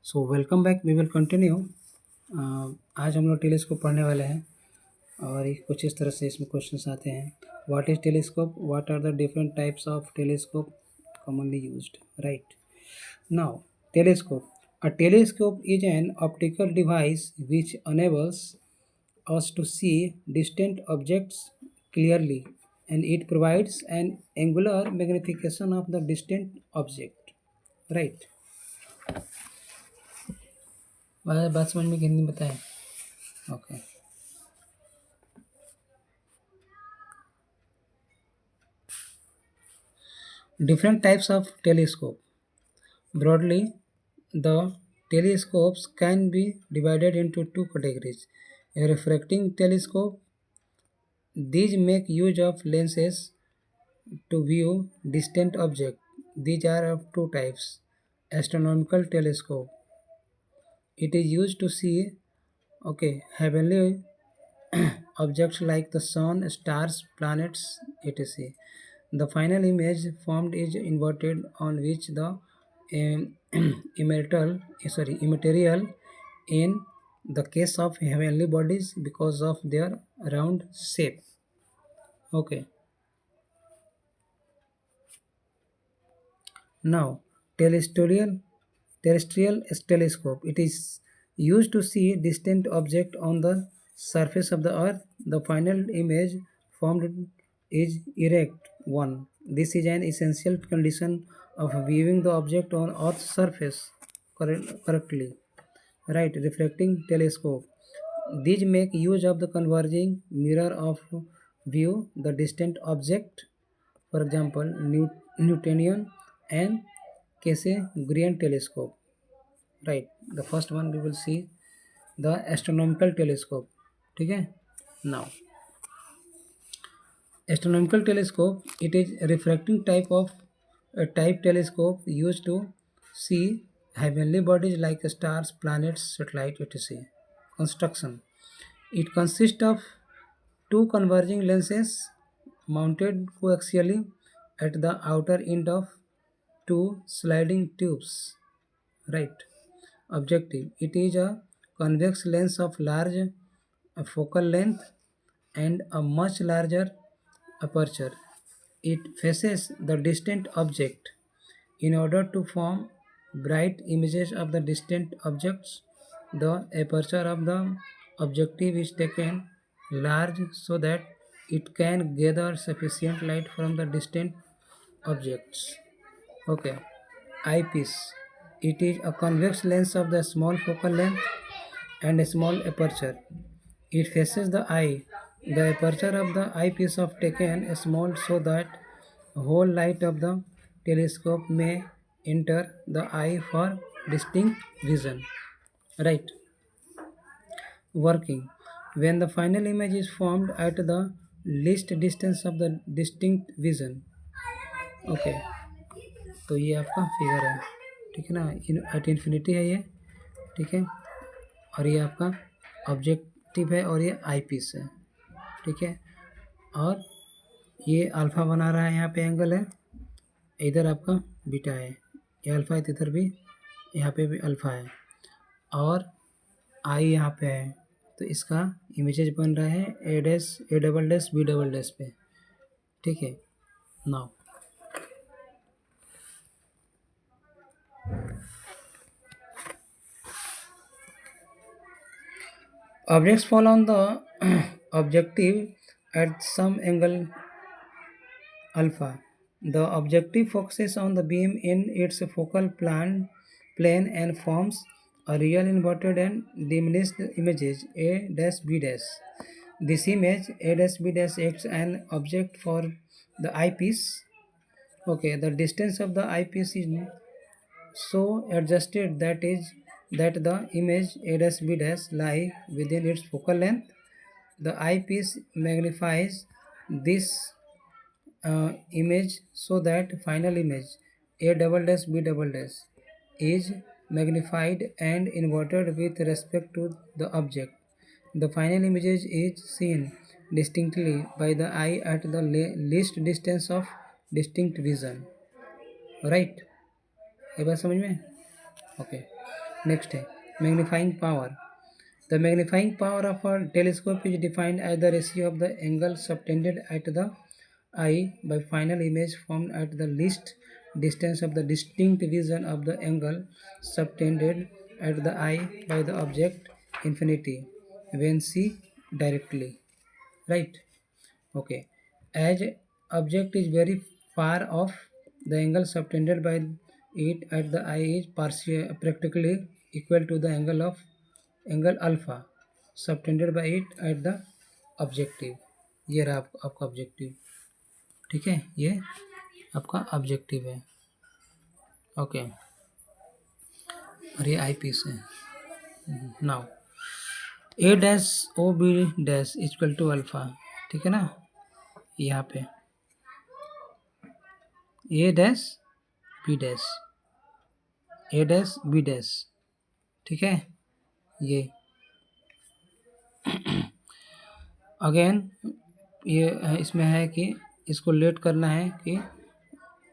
So welcome back, we will continue. आज हम लोग टेलीस्कोप पढ़ने वाले हैं और कुछ इस तरह से इसमें क्वेश्चंस आते हैं। What is telescope? What are the different types of telescope commonly used? Right. Now, telescope. A telescope is an optical device which enables us to see distant objects clearly, and it provides an angular magnification of the distant object. Right. बात समझ में कि हिंदी में बताएं? Okay. Different types of telescope. Broadly, the telescopes can be divided into two categories. A refracting telescope. These make use of lenses to view distant objects. These are of two types. Astronomical telescope. It is used to see heavenly objects like the sun, stars, planets, etc. The final image formed is inverted, on which the immaterial in the case of heavenly bodies because of their round shape. Okay. Now, terrestrial telescope. It is used to see distant object on the surface of the earth. The final image formed is erect one. This is an essential condition of viewing the object on earth's surface correctly. Right, reflecting telescope. These make use of the converging mirror of view the distant object. For example, Newtonian and Cassegrain telescope. Right, the first one we will see the astronomical telescope. ठीक है. Now, astronomical telescope, it is a refracting type of a type telescope used to see heavenly bodies like stars, planets, satellites, etc. Construction. It consists of two converging lenses mounted coaxially at the outer end of two sliding tubes. Right. Objective. It is a convex lens of large focal length and a much larger aperture. It faces the distant object. In order to form bright images of the distant objects, the aperture of the objective is taken large so that it can gather sufficient light from the distant objects. Okay. Eyepiece. It is a convex lens of the small focal length and a small aperture. It faces the eye. The aperture of the eyepiece is taken small so that whole light of the telescope may enter the eye for distinct vision. Right. Working. When the final image is formed at the least distance of the distinct vision. Okay, तो ये आपका figure है, ठीक है ना, at infinity है ये, ठीक है, और ये आपका ऑब्जेक्टिव है और ये आई पीस है, ठीक है, और ये अल्फ़ा बना रहा है, यहाँ पे एंगल है, इधर आपका बीटा है, ये अल्फ़ा है, इधर भी यहाँ पे भी अल्फ़ा है, और आई यहाँ पे है, तो इसका इमेजेस बन रहा है A dash A double dash B double dash पे, ठीक है. Now objects fall on the objective at some angle alpha. The objective focuses on the beam in its focal plane and forms a real inverted and diminished image A dash B dash. This image A dash B dash acts an object for the eyepiece. Okay, the distance of the eyepiece is so adjusted that the image A dash B dash lie within its focal length. The eyepiece magnifies this image so that final image A double dash B double dash is magnified and inverted with respect to the object. The final image is seen distinctly by the eye at the least distance of distinct vision. Right? ये बात समझ में? Okay. Next है magnifying power. The magnifying power of a telescope is defined as the ratio of the angle subtended at the eye by final image formed at the least distance of the distinct vision of the angle subtended at the eye by the object infinity when see directly, right? Okay, as object is very far off, the angle subtended by it at the eye is practically equal to the angle alpha subtended by it at the objective। ये रहा आपका objective, ठीक है, ये आपका objective है। Okay, और ये आई पीस है। Now A dash O B dash equal to alpha, ठीक है ना, यहाँ पे A dash B dash, A dash B dash, ठीक है। ये अगेन ये इसमें है कि इसको लेट करना है कि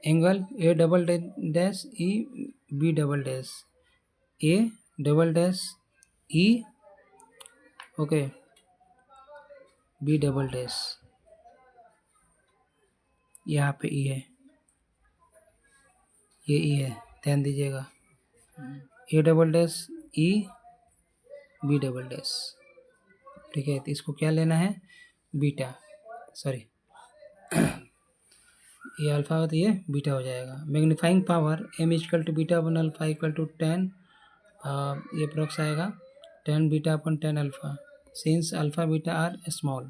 angle A double dash E B double dash, A double dash E, okay, B double dash, यहाँ पे ई है, ये ई है, ध्यान दीजिएगा, A double dash E B double dash, ठीक है। तो इसको क्या लेना है, बीटा, सॉरी ये अल्फा हो तो ये बीटा हो जाएगा। Magnifying power M equal to beta upon alpha equal to 10, ये प्रोक्स आएगा 10 beta upon 10 alpha, since alpha beta are small.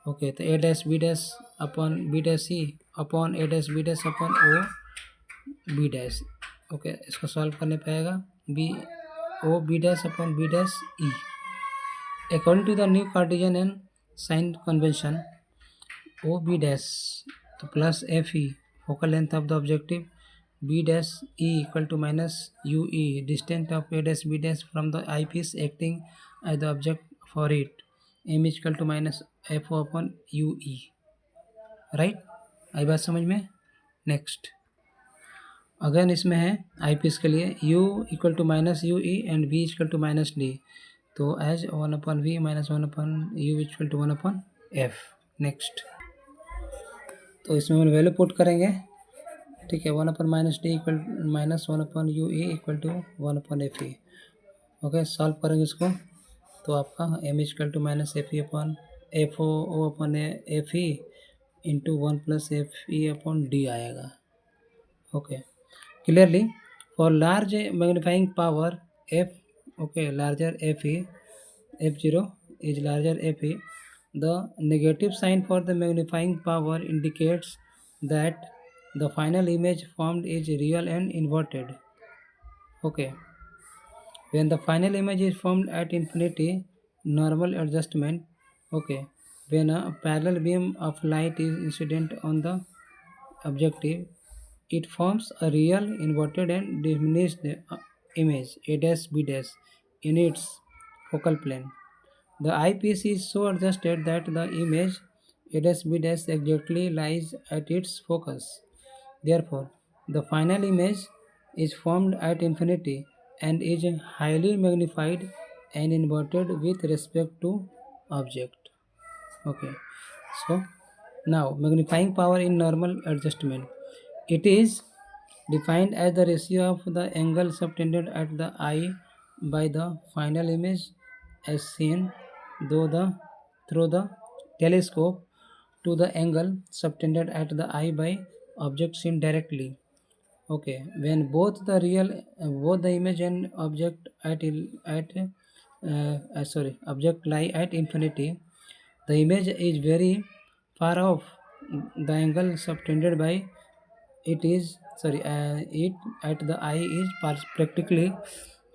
Okay, तो A dash B dash upon B dash C upon A dash B dash upon O B dash. Okay, इसको solve करने पे आएगा B O B dash upon B dash E. According to the new Cartesian and sign convention, O B dash तो plus F E focal length of the objective, B dash E equal to minus U E distance of A dash B dash from the eyepiece acting as the object for it, M equal to minus F O upon U E, right. आई बात समझ में। Next again इसमें है आई piece के लिए u equal to minus U E and v equal to minus D, तो as 1 upon V minus 1 upon U equal to 1 upon F. Next तो इसमें हम वैल्यू पुट करेंगे, ठीक है, 1 upon minus D equal minus 1 upon U E equal to 1 upon F E. Okay, solve करेंगे इसको तो आपका M equal to minus F E upon F O upon F E into 1 plus F E upon D आएगा। Okay, clearly for large magnifying power F, okay, larger F E f0 is larger fe, the negative sign for the magnifying power indicates that the final image formed is real and inverted. Okay, when the final image is formed at infinity normal adjustment, okay, when a parallel beam of light is incident on the objective, it forms a real inverted and diminished image a dash b dash in its focal plane. The eyepiece is so adjusted that the image A dash B dash exactly lies at its focus. Therefore, the final image is formed at infinity and is highly magnified and inverted with respect to object. Okay, so now magnifying power in normal adjustment. It is defined as the ratio of the angle subtended at the eye by the final image as seen through the telescope to the angle subtended at the eye by object seen directly. Okay, when both the image and object object lie at infinity, the image is very far off. The angle subtended by it at the eye is practically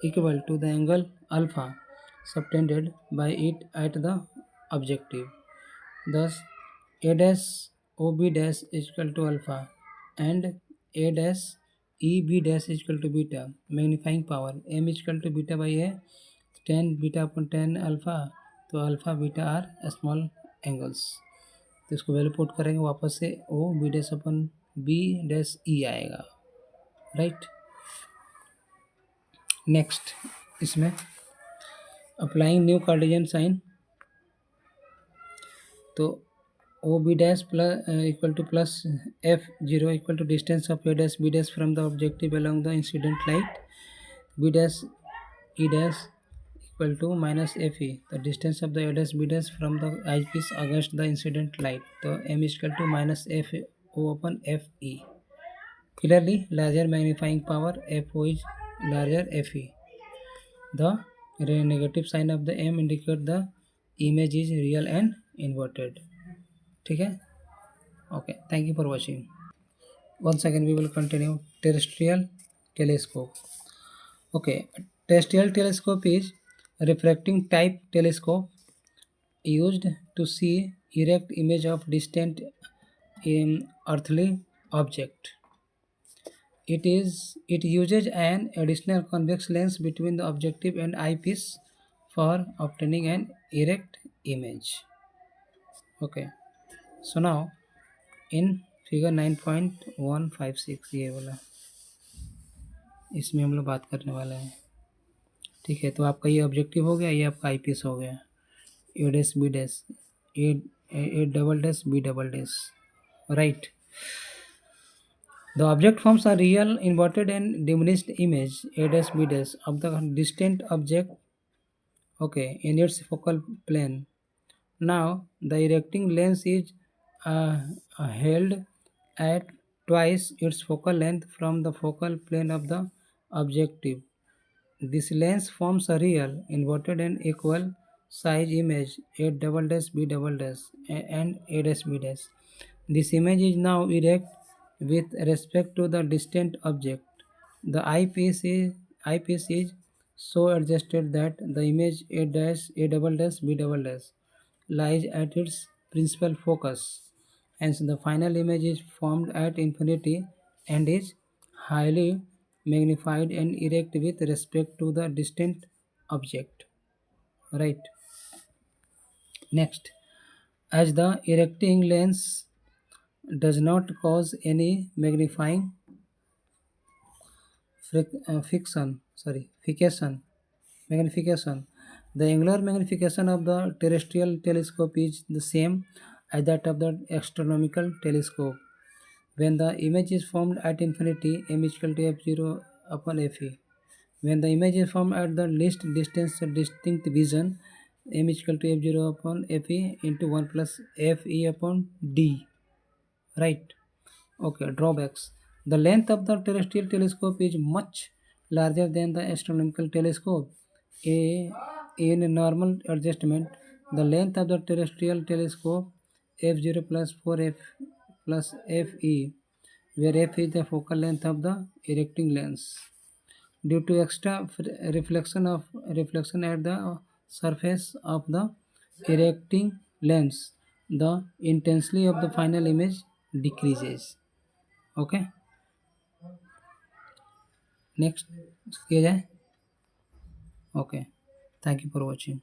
equal to the angle alpha subtended by it at the objective. Thus, a dash ob dash is equal to alpha and a dash eb dash is equal to beta. Magnifying power m is equal to beta by a 10 beta upon 10 alpha, तो alpha beta are small angles. तो इसको value put करेंगे वापस से O B dash upon B dash E आएगा, right. Next इसमें applying new Cartesian sign, तो O B dash plus equal to plus F zero equal to distance of A dash B dash from the objective along the incident light, B dash E dash equal to minus fe, the distance of the a dash b dash from the eyepiece against the incident light, so m is equal to minus f o upon fe. Clearly larger magnifying power fo is larger fe. The negative sign of the m indicate the image is real and inverted. ठीक है, okay, thank you for watching. Once again we will continue terrestrial telescope. Okay, terrestrial telescope is refracting type telescope used to see erect image of distant earthly object. It uses an additional convex lens between the objective and eyepiece for obtaining an erect image. Okay, so now in figure 9.156 ये वाला, इसमें हम लोग बात करने वाले हैं. ठीक है, तो आपका ये ऑब्जेक्टिव हो गया, ये आपका आईपीएस हो गया. A dash B dash, A A double dash B double dash, right. The object forms a real inverted and diminished image a dash b dash of the distant object, okay, in its focal plane. Now the erecting lens is held at twice its focal length from the focal plane of the objective. This lens forms a real inverted and equal size image a double dash b double dash and a dash b dash. This image is now erect with respect to the distant object. The eyepiece is so adjusted that the image a double dash b double dash lies at its principal focus. Hence, the final image is formed at infinity and is highly magnified and erect with respect to the distant object. Right. Next, as the erecting lens does not cause any magnifying magnification. The angular magnification of the terrestrial telescope is the same as that of the astronomical telescope. When the image is formed at infinity, m is equal to f0 upon fe. When the image is formed at the least distance distinct vision, m is equal to f0 upon fe into 1 plus fe upon d. Right. Okay, drawbacks. The length of the terrestrial telescope is much larger than the astronomical telescope. In normal adjustment, the length of the terrestrial telescope f0 plus 4f plus fe, where f is the focal length of the erecting lens. Due to extra reflection at the surface of the erecting lens, the intensity of the final image decreases. Okay, next किया जाए. Okay, thank you for watching.